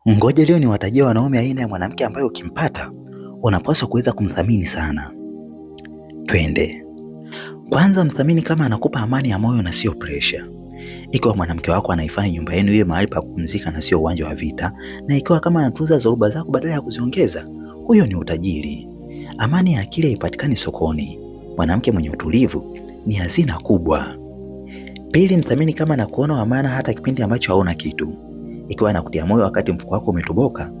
Ngoja leo niwatajie wanaume aina ya mwanamke ambaye ukimpata unapaswa kuweza kumthamini sana. Twende. Kwanza, mthamini kama anakupa amani ya moyo na sio pressure. Ikiwa mwanamke wako anaifanya nyumba yenu iwe mahali pa kupumzika na sio uwanja wa vita, na ikiwa kama anatunza dhoruba zako badala ya kuziongeza, huyo ni utajiri. Amani ya akili haipatikani sokoni. Mwanamke mwenye utulivu ni hazina kubwa. Pili, mthamini kama anakuona amana hata kipindi ambacho hauna kitu. Ikiwa anakutia moyo wakati mfuko wako umetoboka,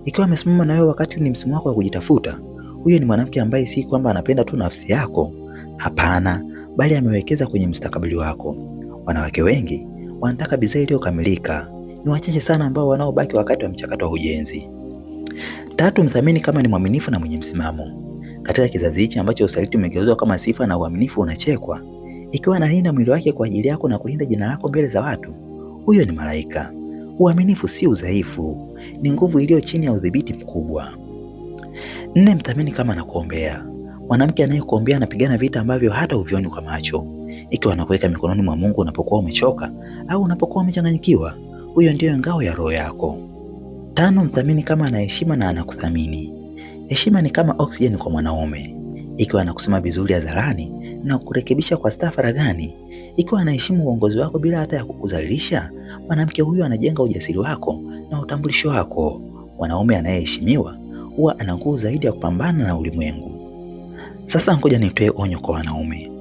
ikiwa amesimama na wewe wakati ni msimu wako wa kujitafuta, huyo ni mwanamke ambaye si kwamba anapenda tu nafsi yako. Hapana, bali amewekeza kwenye mustakabali wako. Wanawake wengi wanataka bidhaa iliyokamilika. Ni wachache sana ambao wanaobaki wakati wa mchakato wa ujenzi. Tatu, mthamini kama ni mwaminifu na mwenye msimamo. Katika kizazi hichi ambacho usaliti umegeuzwa kama sifa na uaminifu unachekwa, ikiwa analinda mwili wake kwa ajili yako na kulinda jina lako mbele za watu, huyo ni malaika. Uaminifu si udhaifu, ni nguvu iliyo chini ya udhibiti mkubwa. Nne, mthamini kama anakuombea. Mwanamke anayekuombea anapigana vita ambavyo hata uvioni kwa macho. Ikiwa anakuweka mikononi mwa Mungu unapokuwa umechoka au unapokuwa umechanganyikiwa, huyo ndiyo ngao ya roho yako. Tano, mthamini kama anaheshima na anakuthamini. Heshima ni kama oksijeni kwa mwanaume. Ikiwa anakusema vizuri hadharani na kukurekebisha kwa staha faragani, ikiwa anaheshimu uongozi wako bila hata ya kukudhalilisha, mwanamke huyo anajenga ujasiri wako na utambulisho wako. Mwanaume anayeheshimiwa huwa ana nguvu zaidi ya kupambana na ulimwengu. Sasa ngoja nitoe onyo kwa wanaume.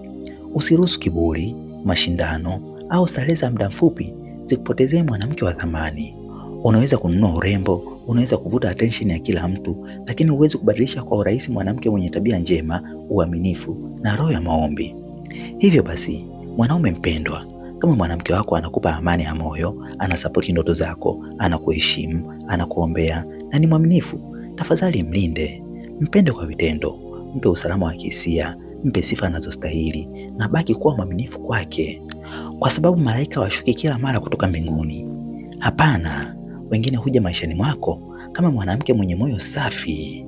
Usiruhusu kiburi, mashindano au starehe za muda mfupi zikupotezee mwanamke wa thamani. Unaweza kununua urembo, unaweza kuvuta attention ya kila mtu, lakini huwezi kubadilisha kwa urahisi mwanamke mwenye tabia njema, uaminifu na roho ya maombi. Hivyo basi, mwanaume mpendwa, kama mwanamke wako anakupa amani ya moyo, anasapoti ndoto zako, anakuheshimu, anakuombea na ni mwaminifu, tafadhali mlinde, mpende kwa vitendo, mpe usalama wa kihisia, mpe sifa anazostahili na baki kuwa mwaminifu kwake. Kwa sababu malaika washuki kila mara kutoka mbinguni. Hapana, wengine huja maishani mwako kama mwanamke mwenye moyo safi.